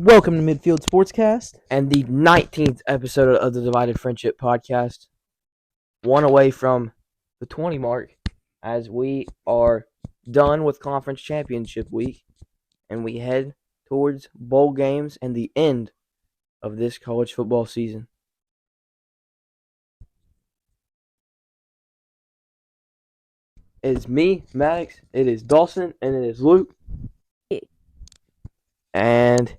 Welcome to Midfield Sportscast. And the 19th episode of the Divided Friendship Podcast. One away from the 20 mark as we are done with Conference Championship Week and we head towards bowl games and the end of this college football season. It is me, Maddyx, it is Dawson, and it is Luke. And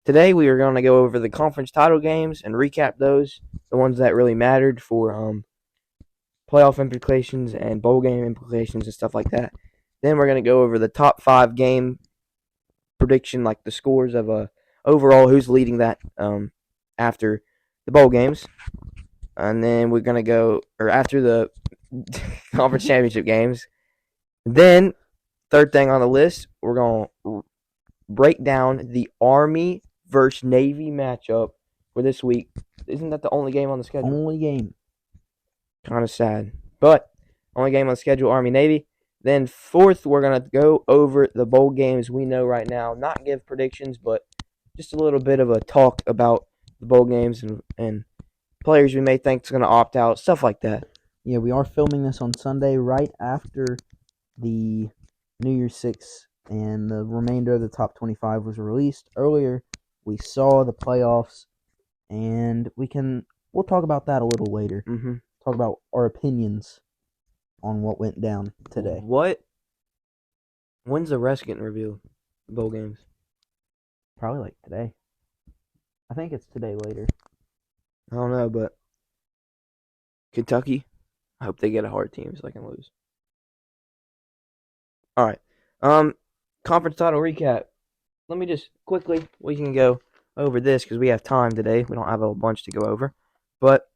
today we are going to go over the conference title games and recap those, the ones that really mattered for playoff implications and bowl game implications and stuff like that. Then we're going to go over the top 5 game prediction, like the scores of overall who's leading that after the bowl games. And then we're going to go, or after the conference championship games. Then, third thing on the list, we're going to break down the Army versus Navy matchup for this week. Isn't that the only game on the schedule? Only game. Kind of sad. But only game on the schedule, Army-Navy. Then fourth, we're going to go over the bowl games we know right now. Not give predictions, but just a little bit of a talk about the bowl games and players we may think is going to opt out, stuff like that. Yeah, we are filming this on Sunday right after the New Year's 6 and the remainder of the top 25 was released. Earlier, we saw the playoffs, and we'll talk about that a little later. Mm-hmm. Talk about our opinions on what went down today. When's the rest getting revealed? The bowl games? Probably like today. I think it's today later. I don't know, but Kentucky, I hope they get a hard team so they can lose. All right. Conference title recap. Let me just quickly, we can go over this because we have time today. We don't have a bunch to go over. But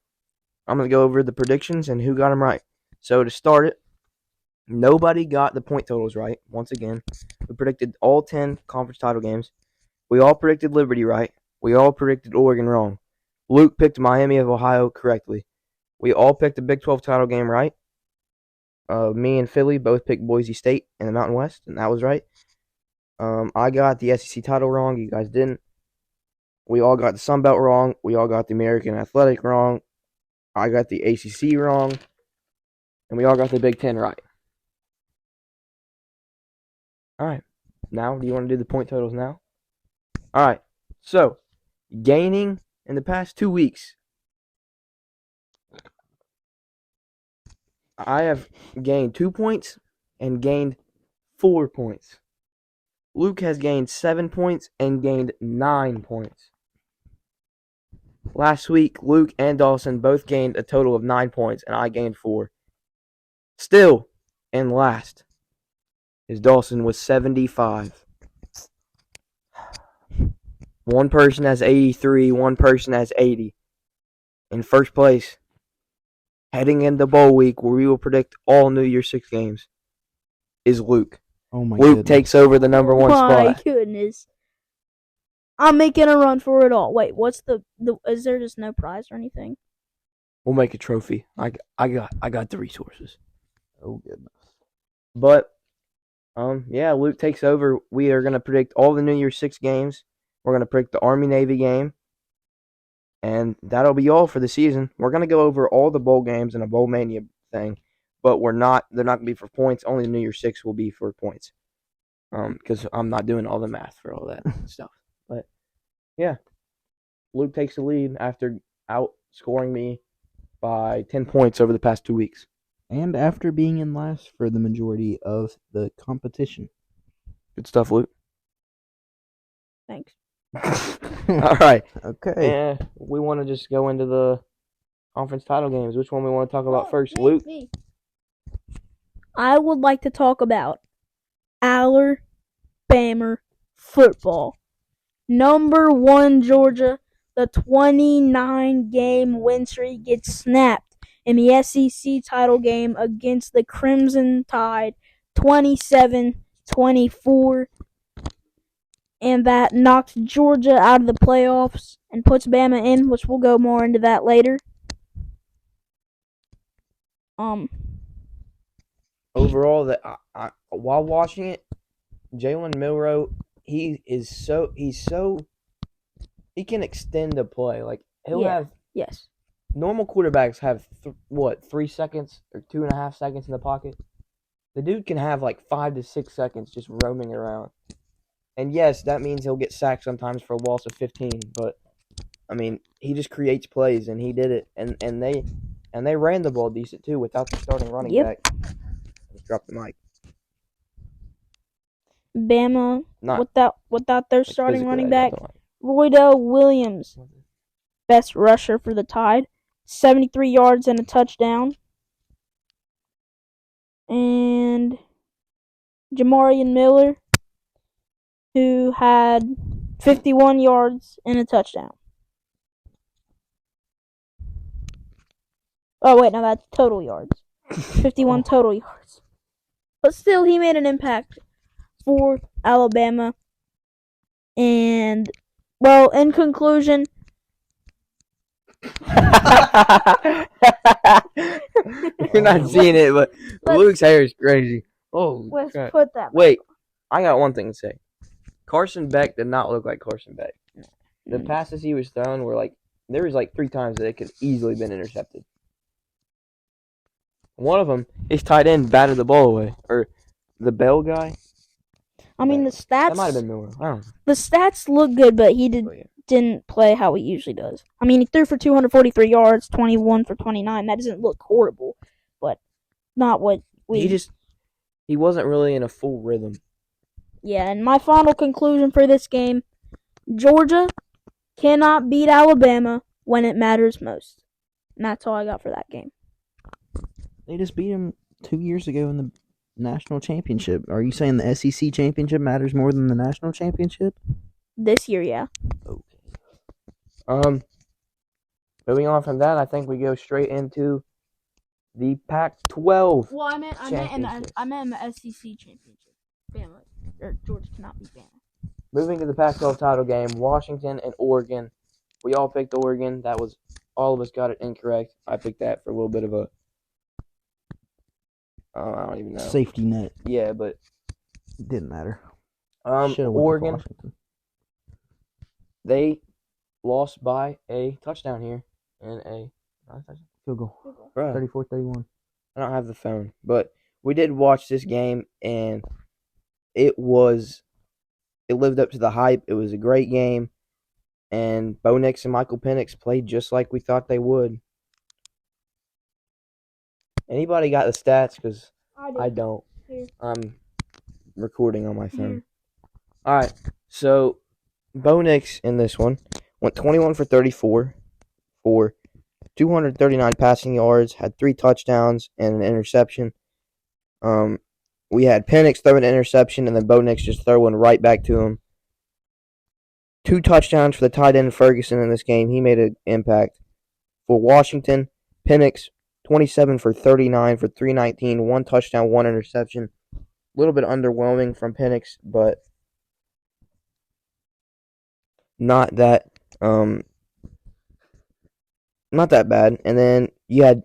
I'm going to go over the predictions and who got them right. So to start it, nobody got the point totals right. Once again, we predicted all 10 conference title games. We all predicted Liberty right. We all predicted Oregon wrong. Luke picked Miami of Ohio correctly. We all picked the Big 12 title game right. Me and Philly both picked Boise State in the Mountain West, and that was right. I got the SEC title wrong. You guys didn't. We all got the Sun Belt wrong. We all got the American Athletic wrong. I got the ACC wrong. And we all got the Big 10 right. All right. Now, do you want to do the point totals now? All right. So, gaining in the past 2 weeks, I have gained 2 points and gained 4 points. Luke has gained 7 points and gained 9 points. Last week, Luke and Dawson both gained a total of 9 points, and I gained 4. Still, in last, is Dawson with 75. One person has 83, one person has 80. In first place, heading into bowl week, where we will predict all New Year's 6 games, is Luke. Oh my Luke goodness. takes over the number 1 spot. My goodness. I'm making a run for it all. Wait, what's the is there just no prize or anything? We'll make a trophy. I got the resources. Oh goodness. But yeah, Luke takes over. We are going to predict all the New Year's 6 games. We're going to predict the Army-Navy game. And that'll be all for the season. We're going to go over all the bowl games and a bowl mania thing, but they're not going to be for points. Only the New Year's 6 will be for points. Because I'm not doing all the math for all that stuff. But yeah, Luke takes the lead after outscoring me by 10 points over the past 2 weeks. And after being in last for the majority of the competition. Good stuff, Luke. Thanks. All right. Okay. Yeah, we want to just go into the conference title games. Which one we want to talk about first, Luke? I would like to talk about Alabama football. Number 1 Georgia, the 29-game win streak gets snapped in the SEC title game against the Crimson Tide, 27-24. And that knocks Georgia out of the playoffs and puts Bama in, which we'll go more into that later. Overall, while watching it, Jalen Milroe, he's so he can extend the play. Like he'll Yeah. have Yes. normal quarterbacks have 3 seconds or 2.5 seconds in the pocket. The dude can have like 5 to 6 seconds just roaming around. And yes, that means he'll get sacked sometimes for a loss of 15. But I mean, he just creates plays, and he did it. And they ran the ball decent too without the starting running Yep. back. Just drop the mic. Bama Not without their like starting physically, running I back, dropped the mic. Roydell Williams, best rusher for the Tide, 73 yards and a touchdown. And Jamarian Miller, who had 51 yards and a touchdown. Oh, wait, no, that's total yards. 51 total yards. But still, he made an impact for Alabama. And, well, in conclusion, You're not seeing it, but Luke's hair is crazy. Oh, let's crap. put that. Wait, I got one thing to say. Carson Beck did not look like Carson Beck. The passes he was throwing were like, there was like 3 times that it could easily been intercepted. One of them, his tight end batted the ball away, or the Bell guy. I mean, the That might have stats. been Miller. I don't know. The stats look good, but he didn't play how he usually does. I mean, he threw for 243 yards, 21 for 29. That doesn't look horrible, but not what we. He wasn't really in a full rhythm. Yeah, and my final conclusion for this game: Georgia cannot beat Alabama when it matters most. And that's all I got for that game. They just beat him 2 years ago in the national championship. Are you saying the SEC championship matters more than the national championship? This year, yeah. Okay. Moving on from that, I think we go straight into the Pac-12. Well, I meant in the SEC championship. Bama or Georgia cannot beat Bama. Moving to the Pac-12 title game, Washington and Oregon. We all picked Oregon. That was all of us got it incorrect. I picked that for a little bit of a I don't even know. Safety net. Yeah, but it didn't matter. Oregon. They lost by a touchdown here and a field goal. 34-31. I don't have the phone, but we did watch this game, and it lived up to the hype. It was a great game, and Bo Nix and Michael Penix played just like we thought they would. Anybody got the stats? Because I don't. Here. I'm recording on my phone. All right, so Bo Nix in this one went 21 for 34 for 239 passing yards, had 3 touchdowns and an interception. We had Penix throwing an interception, and then Bo Nix just throwing right back to him. 2 touchdowns for the tight end Ferguson in this game. He made an impact. For Washington, Penix 27 for 39 for 319, 1 touchdown, 1 interception. A little bit underwhelming from Penix, but not that bad. And then you had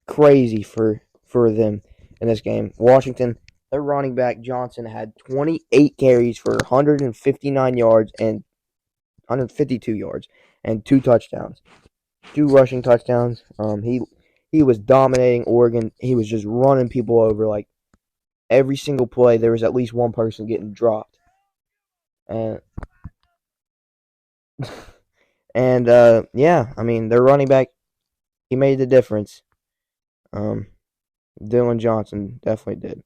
crazy for them in this game. Washington, their running back Johnson had 28 carries for 159 yards and 152 yards and 2 touchdowns. 2 rushing touchdowns. He was dominating Oregon. He was just running people over. Like every single play, there was at least one person getting dropped. And yeah, I mean, their running back, he made the difference. Dylan Johnson definitely did.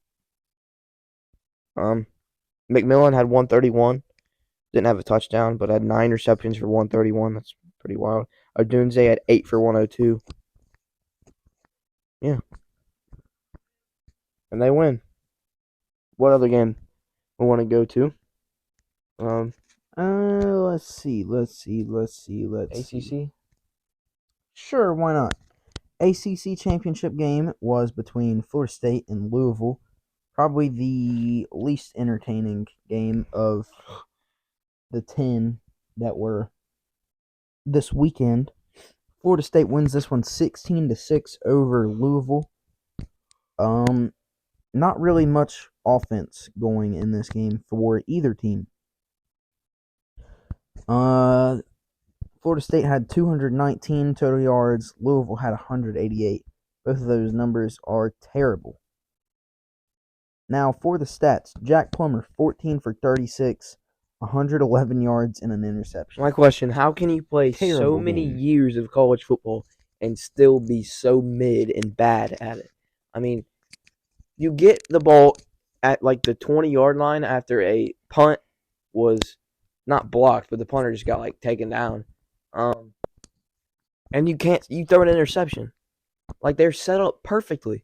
McMillan had 131. Didn't have a touchdown, but had 9 receptions for 131. That's pretty wild. Odunze had 8 for 102. Yeah. And they win. What other game we want to go to? Let's see. ACC? Sure, why not? ACC championship game was between Florida State and Louisville. Probably the least entertaining game of the 10 that were this weekend. Florida State wins this one 16-6 over Louisville. Not really much offense going in this game for either team. Florida State had 219 total yards. Louisville had 188. Both of those numbers are terrible. Now for the stats, Jack Plummer, 14 for 36, 111 yards and an interception. My question, how can you play so Terrible many game. years of college football and still be so mid and bad at it? I mean, you get the ball at like the 20-yard line after a punt was not blocked, but the punter just got like taken down. And you throw an interception. Like they're set up perfectly.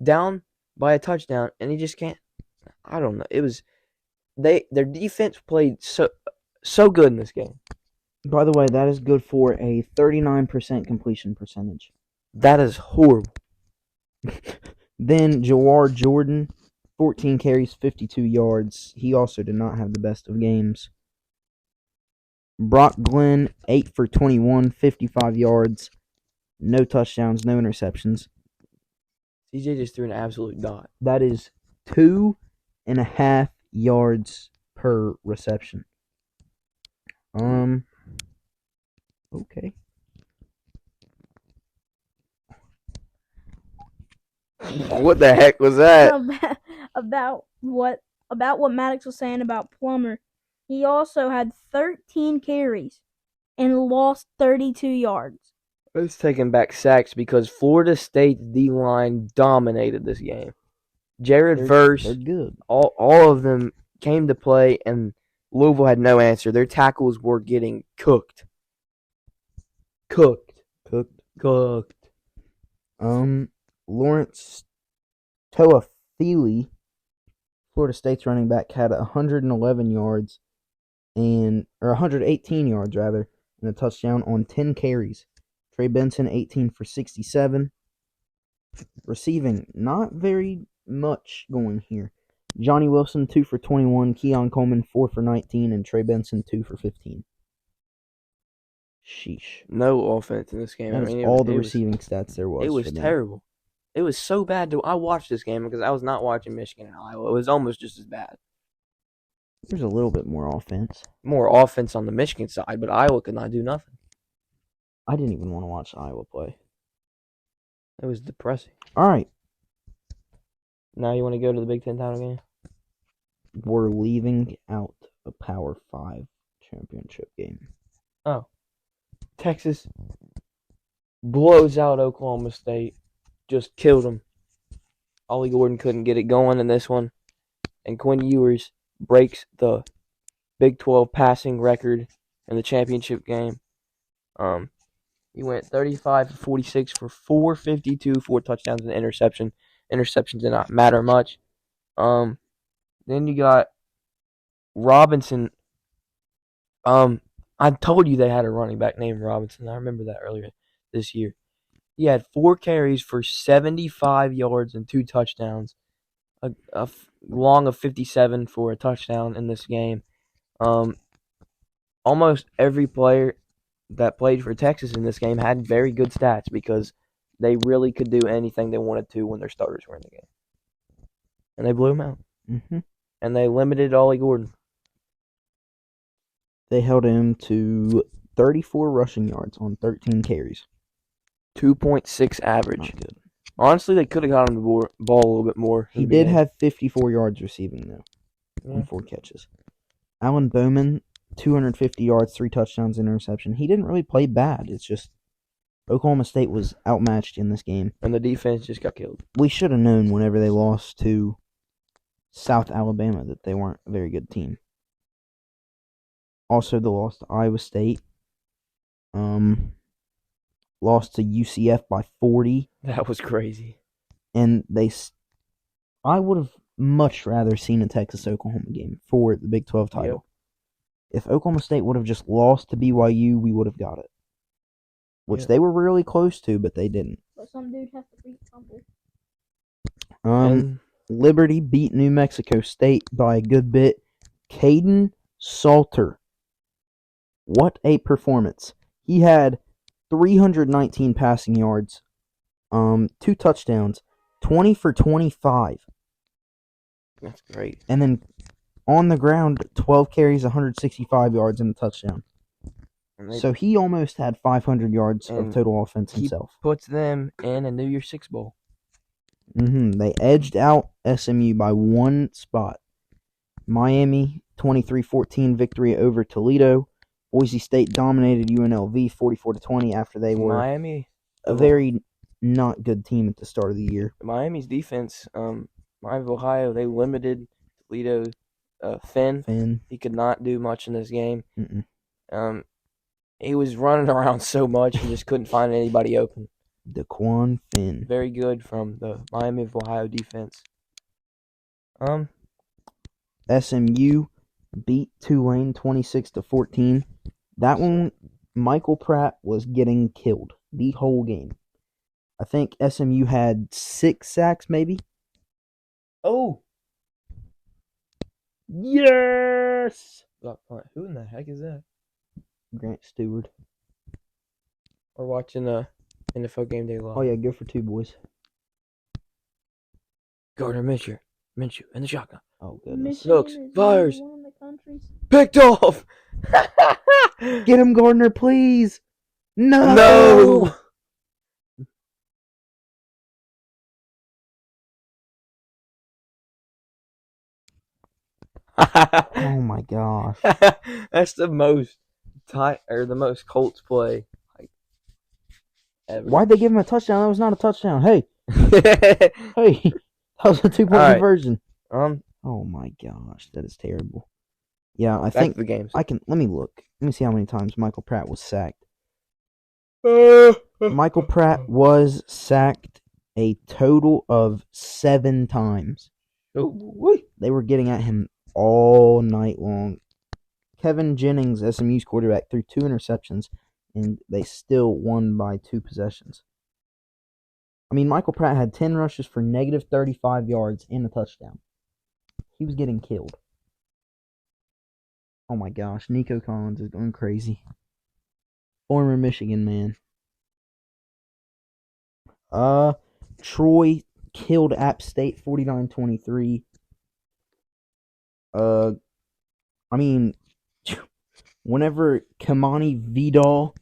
Down by a touchdown, and he just can't. I don't know. It was their defense played so good in this game. By the way, that is good for a 39% completion percentage. That is horrible. Then Jawar Jordan, 14 carries, 52 yards. He also did not have the best of games. Brock Glenn, 8 for 21, 55 yards. No touchdowns, no interceptions. CJ just threw an absolute dot. That is 2.5 yards per reception. Okay. What the heck was that? About what Maddyx was saying about Plummer. He also had 13 carries and lost 32 yards. It's taking back sacks because Florida State's D-line dominated this game. Jared Verse, they're good. All of them came to play, and Louisville had no answer. Their tackles were getting cooked. Lawrence Toafili, Florida State's running back, had 111 yards or 118 yards rather, and a touchdown on 10 carries. Trey Benson, 18 for 67. Receiving, not very much going here. Johnny Wilson, 2 for 21. Keon Coleman, 4 for 19. And Trey Benson, 2 for 15. Sheesh. No offense in this game. That is all the receiving stats there was. It was terrible. It was so bad. I watched this game because I was not watching Michigan and Iowa. It was almost just as bad. There's a little bit more offense. More offense on the Michigan side, but Iowa could not do nothing. I didn't even want to watch Iowa play. It was depressing. All right. Now you want to go to the Big Ten title game? We're leaving out a Power 5 championship game. Oh. Texas blows out Oklahoma State. Just killed them. Ollie Gordon couldn't get it going in this one. And Quinn Ewers breaks the Big 12 passing record in the championship game. He went 35 for 46 for 452, 4 touchdowns and an interception. Interceptions did not matter much. Then you got Robinson. I told you they had a running back named Robinson. I remember that earlier this year. He had 4 carries for 75 yards and 2 touchdowns. A long of 57 for a touchdown in this game. Almost every player that played for Texas in this game had very good stats because they really could do anything they wanted to when their starters were in the game. And they blew them out. Mm-hmm. And they limited Ollie Gordon. They held him to 34 rushing yards on 13 carries. 2.6 average. Not good. Honestly, they could have got him the ball a little bit more. He did have 54 yards receiving, though, on 4 catches. Alan Bowman, 250 yards, 3 touchdowns, interception. He didn't really play bad. It's just Oklahoma State was outmatched in this game. And the defense just got killed. We should have known whenever they lost to South Alabama that they weren't a very good team. Also, the loss to Iowa State. Lost to UCF by 40. That was crazy. And I would have much rather seen a Texas-Oklahoma game for the Big 12 title. Yep. If Oklahoma State would have just lost to BYU, we would have got it. Which they were really close to, but they didn't. But some dude has to beat something. Liberty beat New Mexico State by a good bit. Caden Salter. What a performance. He had 319 passing yards, 2 touchdowns, 20 for 25. That's great. And then on the ground, 12 carries, 165 yards, and a touchdown. So he almost had 500 yards of And total offense he himself. puts them in a New Year's Six Bowl. They edged out SMU by 1 spot. Miami, 23-14 victory over Toledo. Boise State dominated UNLV 44-20 after they were Miami, a very not good team at the start of the year. Miami's defense, Miami of Ohio, they limited Toledo. Finn. He could not do much in this game. He was running around so much he just couldn't find anybody open. Daquan Finn. Very good from the Miami of Ohio defense. SMU beat Tulane 26-14. That one, Michael Pratt was getting killed the whole game. I think SMU had 6 sacks, maybe. Oh! Yes! Who in the heck is that? Grant Stewart. We're watching NFL Game Day Live. Oh, yeah, go for 2, boys. Gardner Minshew in the shotgun. Oh, goodness. Michigan Looks, is fires. one of the countries. Picked off! Get him, Gardner, please! No! Oh, my gosh. That's the most the most Colts play ever. Why'd they give him a touchdown? That was not a touchdown. Hey, that was a 2-point All right. conversion. Oh my gosh, that is terrible. Yeah, I back think to the games. let me look. Let me see how many times Michael Pratt was sacked. Michael Pratt was sacked a total of 7 times. They were getting at him all night long. Kevin Jennings, SMU's quarterback, threw 2 interceptions, and they still won by 2 possessions. I mean, Michael Pratt had 10 rushes for negative 35 yards and a touchdown. He was getting killed. Oh my gosh, Nico Collins is going crazy. Former Michigan man. Troy killed App State 49-23. I mean, whenever Kamani Vidal,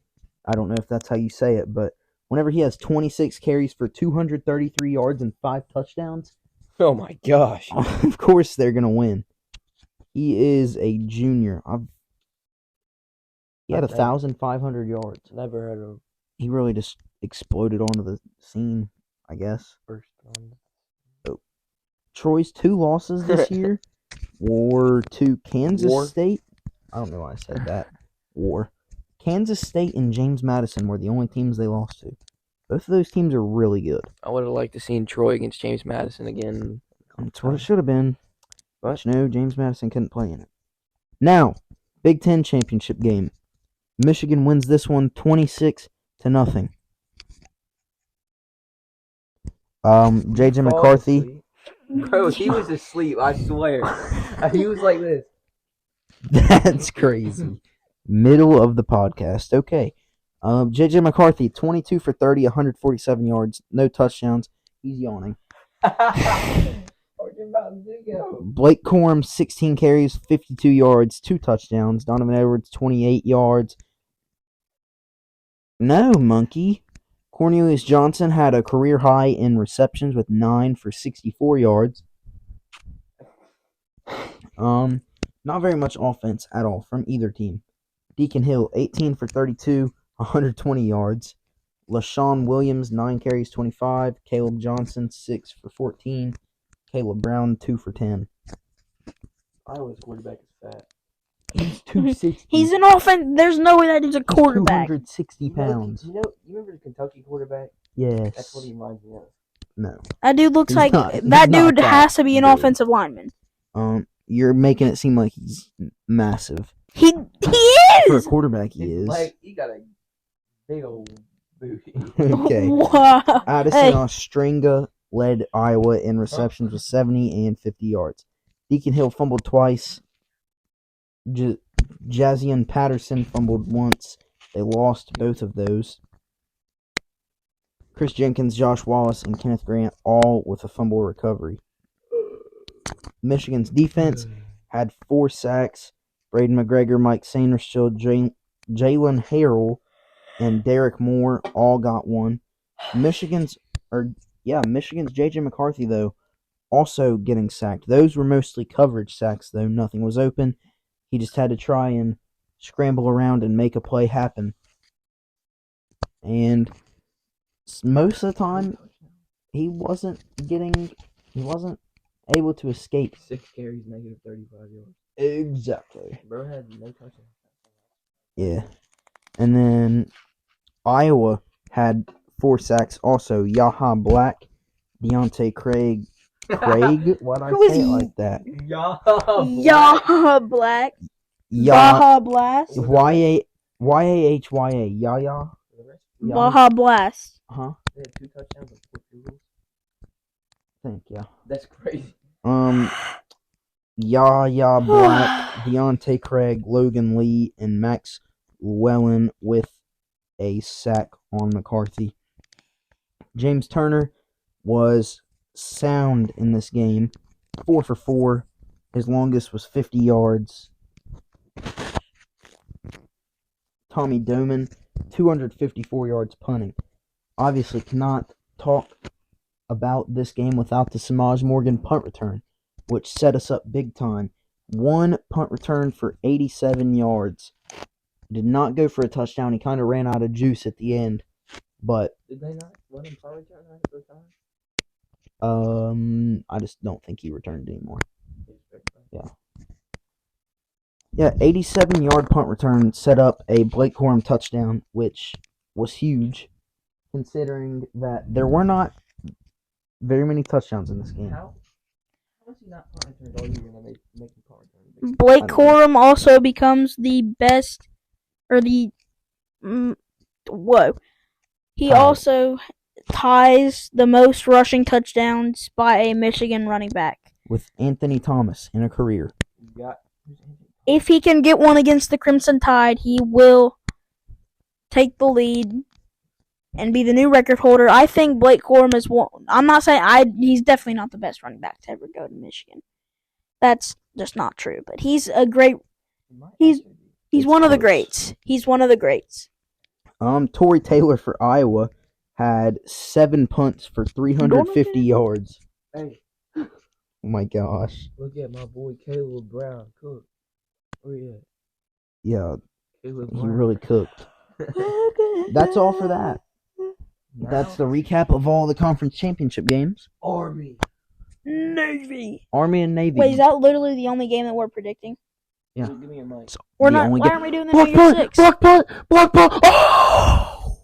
I don't know if that's how you say it, but whenever he has 26 carries for 233 yards and 5 touchdowns, oh my gosh. Of course they're going to win. He is a junior. He had 1,500 yards. Never heard of him. He really just exploded onto the scene, I guess. Troy's 2 losses this year were to Kansas State. I don't know why I said that. Kansas State and James Madison were the only teams they lost to. Both of those teams are really good. I would have liked to seen Troy against James Madison again. That's what it should have been. But no, James Madison couldn't play in it. Now, Big Ten championship game. Michigan wins this one 26-0. JJ McCarthy. Bro, he was asleep, I swear. He was like this. That's crazy. Middle of the podcast. Okay. JJ McCarthy, 22 for 30, 147 yards, no touchdowns. He's yawning. Blake Corum, 16 carries, 52 yards, 2 touchdowns. Donovan Edwards, 28 yards. No, monkey. Cornelius Johnson had a career high in receptions with 9 for 64 yards. Not very much offense at all from either team. Deacon Hill, 18 for 32, 120 yards. LaShawn Williams, 9 carries, 25. Caleb Johnson, 6 for 14. Caleb Brown, 2 for 10. Iowa's quarterback is fat. He's 260. He's an offense. There's no way that dude's a quarterback. 260 pounds. You remember the Kentucky quarterback? Yes. That's what he reminds me of. No. That dude looks He's like not- he's that not dude that has to be an big. offensive lineman. You're making it seem like he's massive. He For a is. quarterback, he is. He got a big old booty. Okay. Wow. Addison Hey. Ostringa led Iowa in receptions with 70 and 50 yards. Deacon Hill fumbled twice. Jazian Patterson fumbled once. They lost both of those. Chris Jenkins, Josh Wallace, and Kenneth Grant all with a fumble recovery. Michigan's defense had 4 sacks. Braden McGregor, Mike Sainrischild, Jalen Harrell and Derek Moore all got one. Michigan's J.J. McCarthy, though, also getting sacked. Those were mostly coverage sacks, though. Nothing was open. He just had to try and scramble around and make a play happen. And most of the time, he wasn't able to escape. 6 carries, negative 35 yards. Exactly. Bro had no touchdown. Yeah. And then Iowa had 4 sacks also. Yaha Black, Deontay Craig. Why'd I Who is say it he? like that? Yaha Black. Ya Baja Blast. Y-A-H-Y-A. Yaya? Baja Blast. Huh? They had 2 touchdowns and 4 field goals. I think, yeah. That's crazy. Yaya Black, Deontay Craig, Logan Lee, and Max Llewellyn with a sack on McCarthy. James Turner was sound in this game. 4 for 4. His longest was 50 yards. Tommy Doman, 254 yards punting. Obviously cannot talk about this game without the Samaj Morgan punt return, which set us up big time. 1 punt return for 87 yards. Did not go for a touchdown. He kind of ran out of juice at the end. But Did they not let him punt return at the time? I just don't think he returned anymore. Yeah, 87-yard punt return set up a Blake Corum touchdown, which was huge, considering that there were not very many touchdowns in this game. How was he not punt returns all year and they make him punt return? Blake Corum also becomes the best, or the He Tied. also ties the most rushing touchdowns by a Michigan running back. With Anthony Thomas in a career. If he can get one against the Crimson Tide, he will take the lead and be the new record holder. I think Blake Corum is one. I'm not saying he's definitely not the best running back to ever go to Michigan. That's just not true. But he's a great. He's one of the greats. He's one of the greats. Torrey Taylor for Iowa had 7 punts for 350 yards. Hey. Oh my gosh. Look at my boy Caleb Brown cook. Where he at? Yeah, Caleb he Brown. really cooked. That's all for that. That's the recap of all the conference championship games. Army. Navy. Army and Navy. Wait, is that literally the only game that we're predicting? Yeah. Give me your mic. We're The not. only Why game- aren't we doing the Block New Year's punt! Six? Block punt! Block punt! Oh!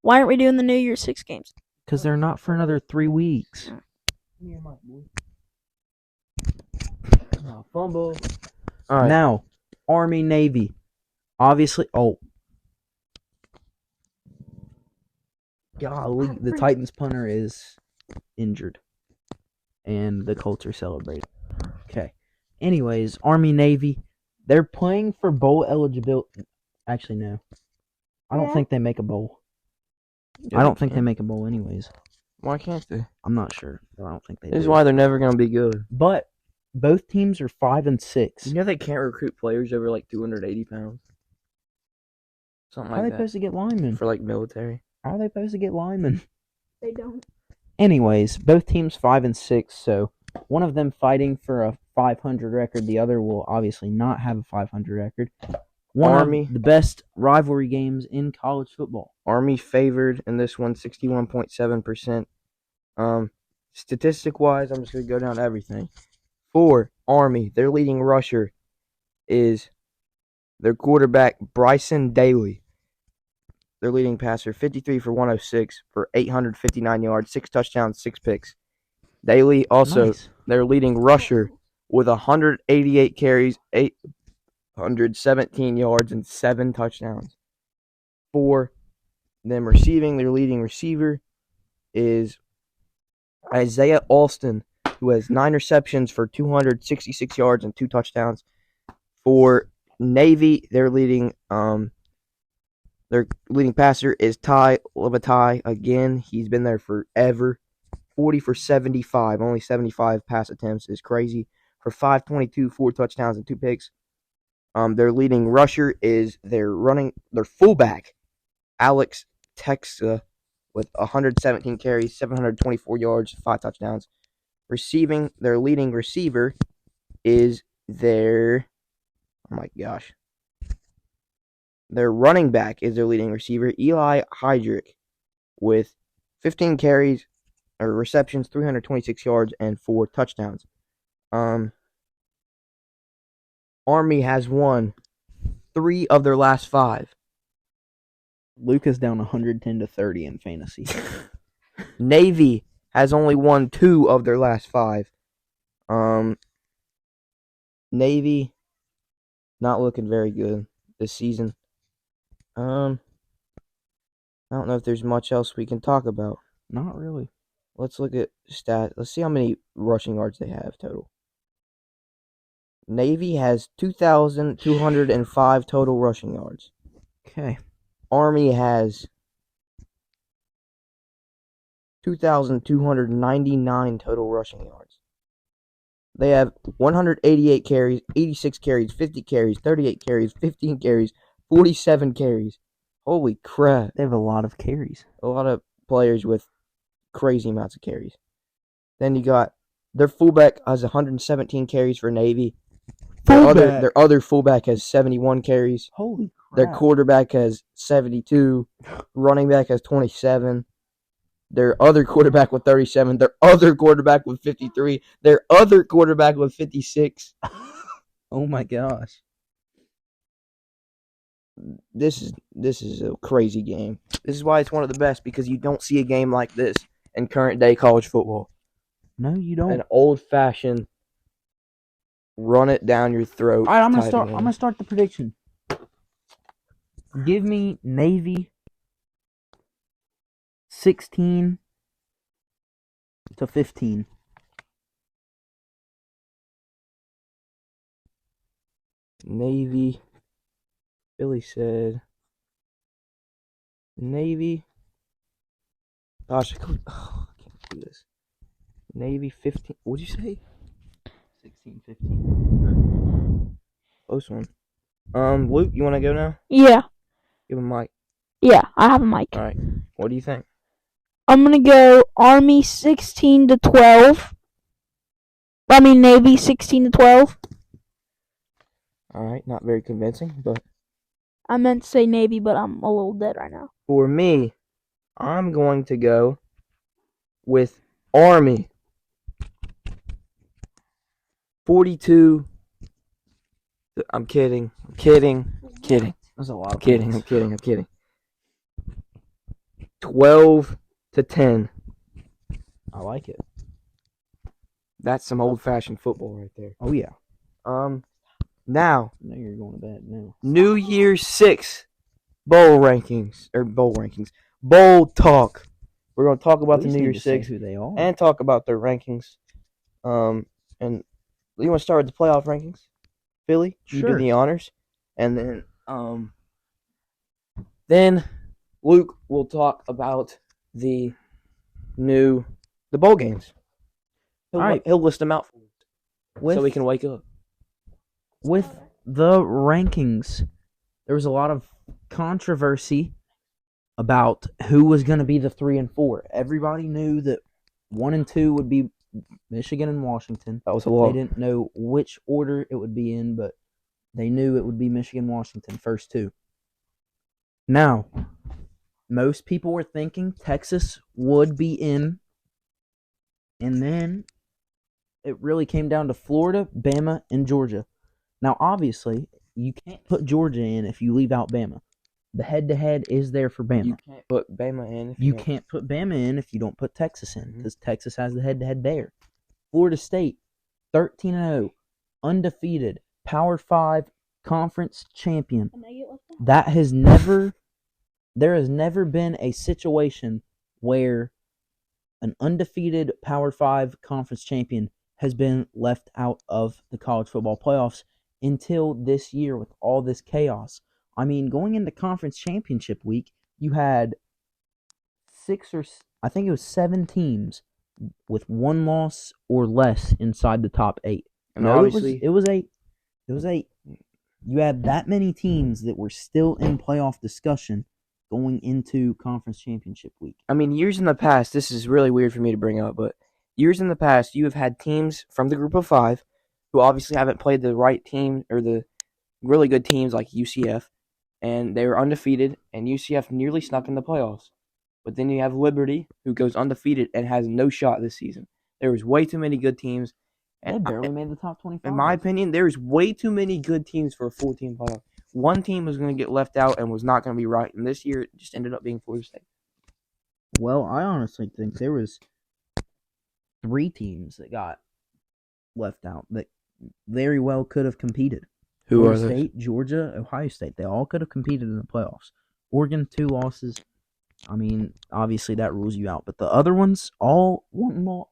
Why aren't we doing the New Year's Six games? Because they're not for another 3 weeks. Give me your mic, boy. Oh, fumble. All right. Now, Army, Navy. Obviously, golly, the Titans punter is injured. And the Colts are celebrating. Okay. Anyways, Army, Navy. They're playing for bowl eligibility. Actually, no. I don't think they make a bowl. I don't think they make a bowl anyways. Why can't they? I'm not sure, but I don't think they This is do. why they're never going to be good. But both teams are 5-6. You know they can't recruit players over like 280 pounds? Something How are like they that. supposed to get linemen? For like military. How are they supposed to get linemen? They don't. Anyways, both teams 5-6, so one of them fighting for a 500 record. The other will obviously not have a 500 record. One Army. of the best rivalry games in college football. Army favored in this one, 61.7%. Statistic-wise, I'm just going to go down everything. For Army, their leading rusher is their quarterback, Bryson Daly. Their leading passer, 53 for 106 for 859 yards, 6 touchdowns, 6 picks. Daly also Nice. their leading rusher with 188 carries, 817 yards, and 7 touchdowns. For them receiving, their leading receiver is Isaiah Alston, who has 9 receptions for 266 yards and 2 touchdowns. For Navy, their leading passer is Ty Levatai. Again, he's been there forever. 40 for 75, only 75 pass attempts is crazy. For 522, 4 touchdowns and 2 picks. Their leading rusher is their fullback, Alex Texa, with 117 carries, 724 yards, 5 touchdowns. Their leading receiver is their running back is their leading receiver, Eli Heydrich, with 15 carries or receptions, 326 yards, and 4 touchdowns. Army has won 3 of their last 5. Luke is down 110-30 in fantasy. Navy has only won 2 of their last 5. Navy not looking very good this season. I don't know if there's much else we can talk about. Not really. Let's look at stats. Let's see how many rushing yards they have total. Navy has 2,205 total rushing yards. Okay. Army has 2,299 total rushing yards. They have 188 carries, 86 carries, 50 carries, 38 carries, 15 carries, 47 carries. Holy crap. They have a lot of carries. A lot of players with crazy amounts of carries. Then you got their fullback has 117 carries for Navy. Their other fullback has 71 carries. Holy crap. Their quarterback has 72. Running back has 27. Their other quarterback with 37. Their other quarterback with 53. Their other quarterback with 56. Oh my gosh. This is a crazy game. This is why it's one of the best, because you don't see a game like this in current day college football. No, you don't. An old fashioned run it down your throat. All right, I'm gonna start the prediction. Give me Navy 16-15. Navy. Billy said Navy. Gosh, I can't do this. Navy 15. What'd you say? 16-15. Close one. Luke, you want to go now? Yeah. Give him a mic. Yeah, I have a mic. All right. What do you think? I'm going to go Army 16-12. I mean Navy 16-12. All right. Not very convincing, but I meant to say Navy, but I'm a little dead right now. for me, I'm going to go with Army 42. I'm kidding. That's a lot of I'm kidding. 12-10. I like it. That's some old-fashioned football right there. Oh yeah. Now, I know you're going to bed now. New Year's 6 bowl talk. We're going to talk about the New Year's 6 who they are and talk about their rankings. And you want to start with the playoff rankings? Philly, you do the honors, and then Luke will talk about the bowl games. He'll list them out for us so we can wake up. With the rankings, there was a lot of controversy about who was going to be the 3 and 4. Everybody knew that 1 and 2 would be Michigan and Washington. That was a lot. They didn't know which order it would be in, but they knew it would be Michigan, Washington, first 2. Now, most people were thinking Texas would be in, and then it really came down to Florida, Bama, and Georgia. Now, obviously, you can't put Georgia in if you leave out Bama. The head-to-head is there for Bama. You can't put Bama in. You can't put Bama in if you don't put Texas in, because Texas has the head-to-head there. Florida State, 13-0, undefeated, Power 5 conference champion. There has never been a situation where an undefeated Power 5 conference champion has been left out of the college football playoffs until this year with all this chaos. I mean, going into conference championship week, you had 7 teams with 1 loss or less inside the top 8. And obviously, it was 8. you had that many teams that were still in playoff discussion going into conference championship week. I mean, years in the past, this is really weird for me to bring up, but years in the past, you have had teams from the group of 5 who obviously haven't played the right team or the really good teams like UCF, and they were undefeated, and UCF nearly snuck in the playoffs. But then you have Liberty, who goes undefeated and has no shot this season. There was way too many good teams. They barely made the top 25. In my opinion, there's way too many good teams for a 14 playoff. One team was going to get left out and was not going to be right, and this year it just ended up being Florida State. Well, I honestly think there was 3 teams that got left out that very well could have competed. Who Florida are they? State, Georgia, Ohio State. They all could have competed in the playoffs. Oregon, 2 losses. I mean, obviously that rules you out. But the other ones, all one loss.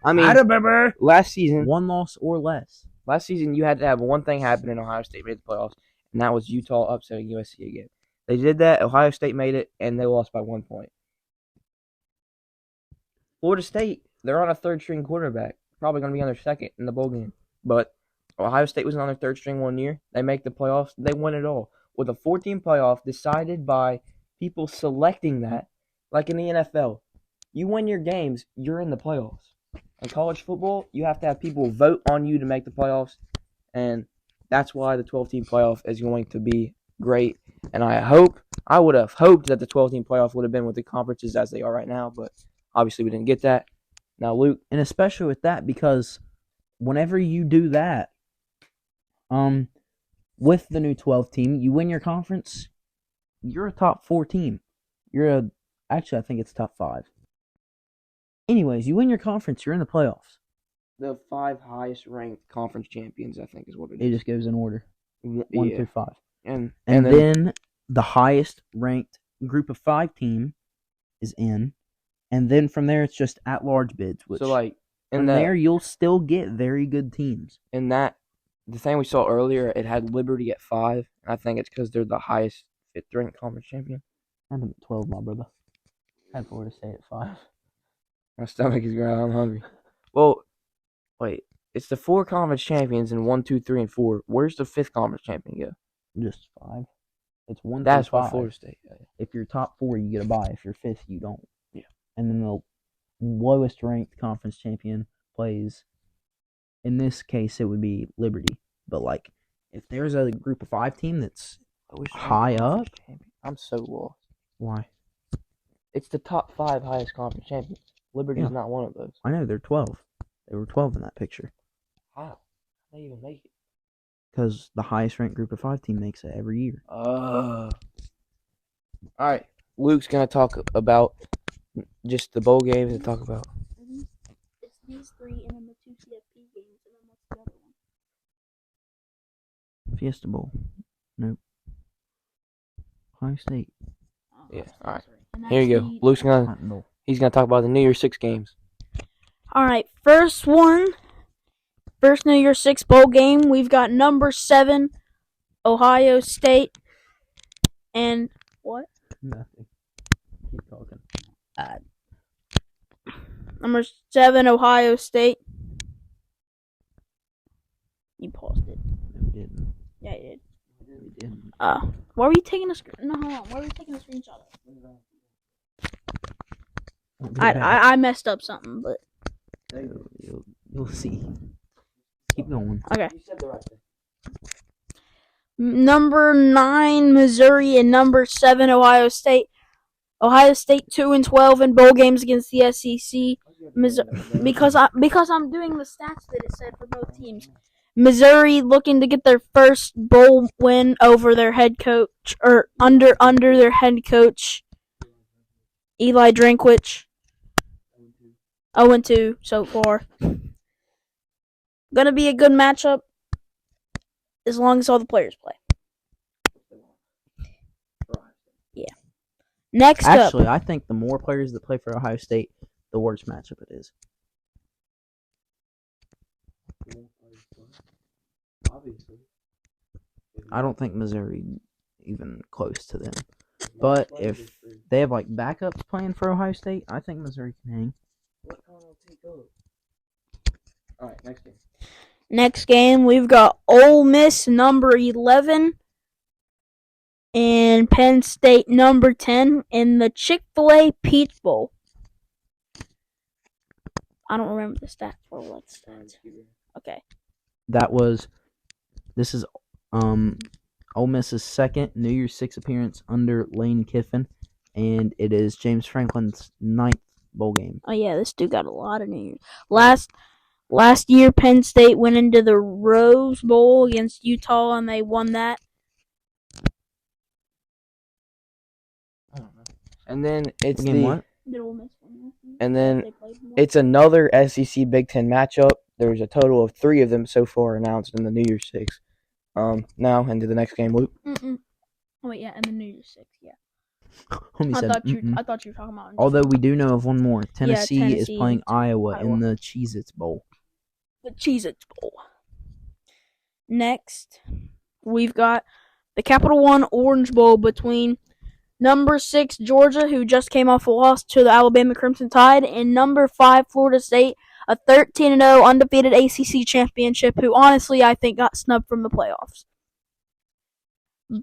I mean, last season, 1 loss or less. Last season, you had to have one thing happen in Ohio State made the playoffs, and that was Utah upsetting USC again. They did that. Ohio State made it, and they lost by 1 point. Florida State, they're on a third-string quarterback. Probably going to be on their second in the bowl game. But Ohio State was on their third string 1 year. They make the playoffs. They win it all. With a 14 playoff decided by people selecting that, like in the NFL. You win your games, you're in the playoffs. In college football, you have to have people vote on you to make the playoffs, and that's why the 12-team playoff is going to be great. And I would have hoped that the 12-team playoff would have been with the conferences as they are right now, but obviously we didn't get that. Now, Luke. And especially with that, because whenever you do that, with the new 12 team, you win your conference, you're a top 4 team. Actually, I think it's top 5. Anyways, you win your conference, you're in the playoffs. The 5 highest ranked conference champions, I think, is what it It is. just goes in order. 1 through 5. And then the highest ranked group of 5 team is in. And then from there, it's just at-large bids. Which, so, like, there, you'll still get very good teams. In that, the thing we saw earlier, it had Liberty at 5. I think it's because they're the highest 5th-ranked conference champion. I had them at 12, my brother. I had Florida State at 5. My stomach is growling. I'm hungry. Well, wait. It's the 4 conference champions in 1, 2, 3, and 4. Where's the 5th conference champion go? Just 5. It's 1 That's through 5. what Florida State. Yeah. If you're top 4, you get a bye. If you're 5th, you don't. Yeah. And then the lowest ranked conference champion plays. In this case, it would be Liberty. But like, if there's a group of 5 team that's high up, I'm so lost. Why? It's the top 5 highest conference champions. Liberty's not one of those. I know, they're 12. They were 12 in that picture. How? They even make it? Because the highest ranked group of 5 team makes it every year. All right. Luke's going to talk about just the bowl games and talk about. It's these 3 and then the 2 CFP games, and then what's the other one? Fiesta Bowl. Nope. Ohio State. Oh, Yeah, all right. And Here you go. Luke's going to talk about the New Year's 6 games. All right, first New Year's 6 bowl game. We've got number 7, Ohio State, and what? Nothing. Keep talking. Number 7, Ohio State. You paused it. No, we didn't. Yeah, you did. We didn't. Why were you taking a no? Hold on. Why were you taking a screenshot of? I messed up something, but You'll see. Keep going. okay. You said the right thing. Number 9, Missouri, and number 7, Ohio State. Ohio State 2-12 in bowl games against the SEC. Because I'm doing the stats that it said for both teams. Missouri looking to get their first bowl win over their head coach, or under their head coach, Eli Drinkwitz. 0-2 so far. Gonna be a good matchup as long as all the players play. Yeah. Next Actually, up. I think the more players that play for Ohio State, the worse matchup it is. I don't think Missouri even close to them. But if they have like backups playing for Ohio State, I think Missouri can hang. All right, next game. Next game, we've got Ole Miss number 11 and Penn State number 10 in the Chick-fil-A Peach Bowl. I don't remember the stats for what stats. Okay. This is Ole Miss's second New Year's Six appearance under Lane Kiffin, and it is James Franklin's 9th bowl game. Oh yeah, this dude got a lot of New Year's. Last year, Penn State went into the Rose Bowl against Utah, and they won that. I don't know. And then it's Game what? And then it's another SEC Big Ten matchup. There's a total of 3 of them so far announced in the New Year's Six. Now into the next game, Luke. Oh wait, yeah, and the New Year's Six, yeah. Homie said, I thought you were talking about. Although we do know of one more. Tennessee is playing Iowa in the Cheez-Its Bowl. The Cheez-Its Bowl. Next, we've got the Capital One Orange Bowl between number 6 Georgia, who just came off a loss to the Alabama Crimson Tide, and number 5 Florida State, a 13-0 undefeated ACC championship, who honestly I think got snubbed from the playoffs.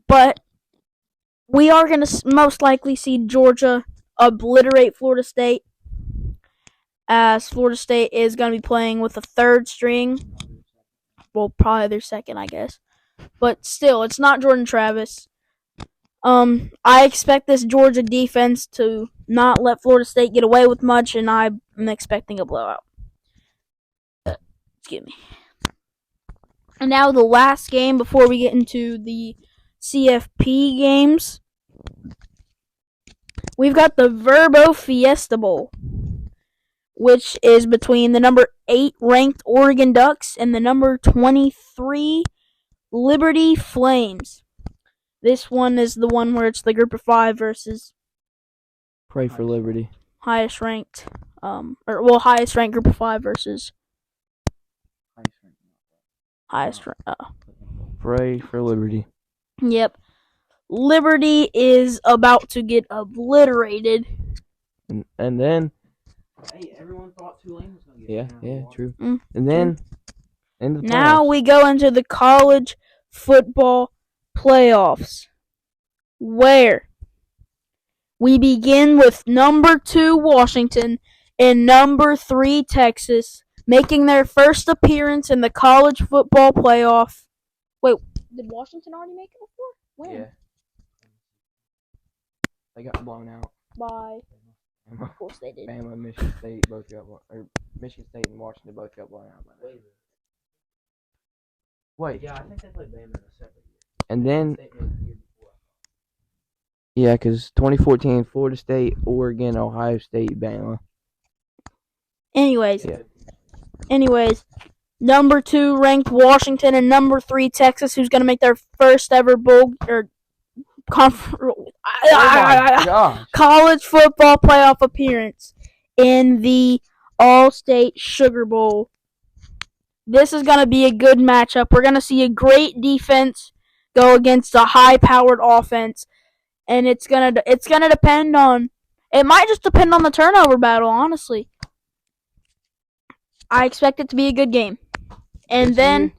But we are going to most likely see Georgia obliterate Florida State, as Florida State is going to be playing with a 3rd string. Well, probably their 2nd, I guess. But still, it's not Jordan Travis. I expect this Georgia defense to not let Florida State get away with much, and I'm expecting a blowout. Excuse me. And now the last game before we get into the CFP games. We've got the Verbo Fiesta Bowl, which is between the number 8 ranked Oregon Ducks and the number 23 Liberty Flames. This one is the one where it's the group of 5 versus Pray for Liberty. Highest ranked group of 5 versus highest ranked. Pray for Liberty. Yep. Liberty is about to get obliterated. And then Hey, everyone thought Tulane was going to get yeah, true. And then now we go into the college football playoffs, where we begin with number 2 Washington and number 3 Texas making their first appearance in the college football playoff. Wait, did Washington already make it before? When? Yeah. They got blown out By. Of course they did. Bama, Michigan State both got blown, or Michigan State and Washington both got blown out by that. Wait. Yeah, I think they played Bama in a separate year. And then yeah, because 2014 Florida State, Oregon, Ohio State, Bama. Anyways, number 2 ranked Washington and number 3 Texas, who's going to make their first ever bowl or college football playoff appearance in the All-State Sugar Bowl. This is going to be a good matchup. We're going to see a great defense go against a high-powered offense, and it's gonna depend on. It might just depend on the turnover battle, honestly. I expect it to be a good game. And then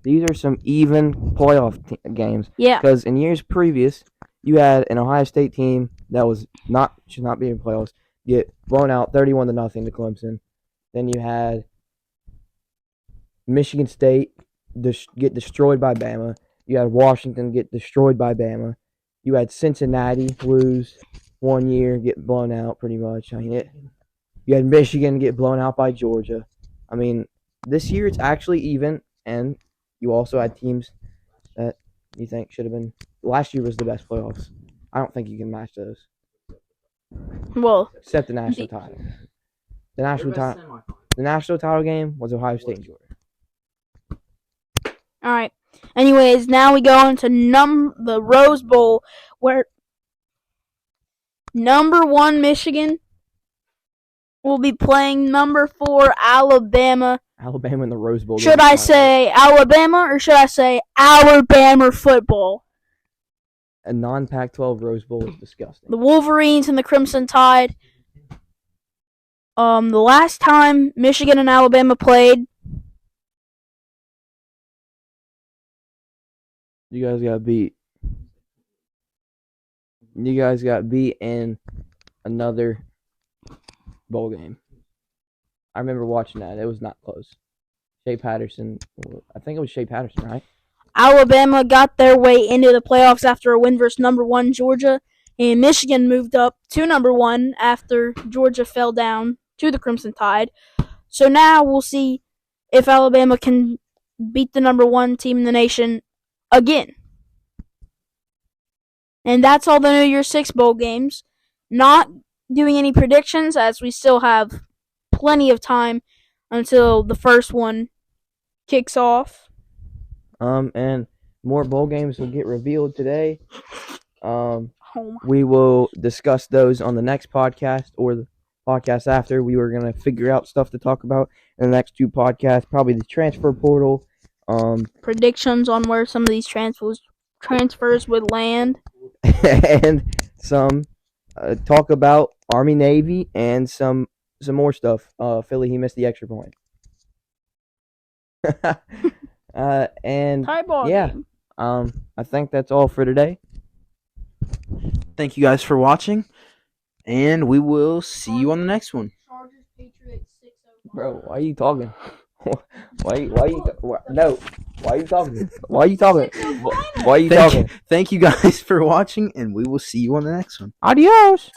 these are some even playoff games. Yeah. Because in years previous, you had an Ohio State team that should not be in playoffs get blown out 31-0 to Clemson. Then you had Michigan State get destroyed by Bama. You had Washington get destroyed by Bama. You had Cincinnati lose one year, get blown out pretty much. I mean, you had Michigan get blown out by Georgia. I mean, this year it's actually even, and you also had teams that you think should have been. Last year was the best playoffs. I don't think you can match those. Well, except the national title. The national title game was Ohio State and Georgia. All right. Anyways, now we go into the Rose Bowl, where number 1 Michigan will be playing number 4 Alabama. Alabama in the Rose Bowl. Should I say Alabama or should I say Alabama football? A non-Pac-12 Rose Bowl is disgusting. The Wolverines and the Crimson Tide. The last time Michigan and Alabama played, You guys got beat. You guys got beat in another bowl game. I remember watching that. It was not close. Shea Patterson. I think it was Shea Patterson, right? Alabama got their way into the playoffs after a win versus number 1 Georgia, and Michigan moved up to number 1 after Georgia fell down to the Crimson Tide. So now we'll see if Alabama can beat the number 1 team in the nation again. And that's all the New Year's 6 bowl games. Not doing any predictions, as we still have plenty of time until the first one kicks off. And more bowl games will get revealed today. We will discuss those on the next podcast or the podcast after. We were going to figure out stuff to talk about in the next 2 podcasts, probably the transfer portal. Predictions on where some of these transfers would land. And some talk about Army Navy and some more stuff. Philly, he missed the extra point. And yeah, game. I think that's all for today. Thank you guys for watching, and we will see you on the next one. Bro, why are you talking? Why you talking? Why are you talking? Thank you guys for watching, and we will see you on the next one. Adios.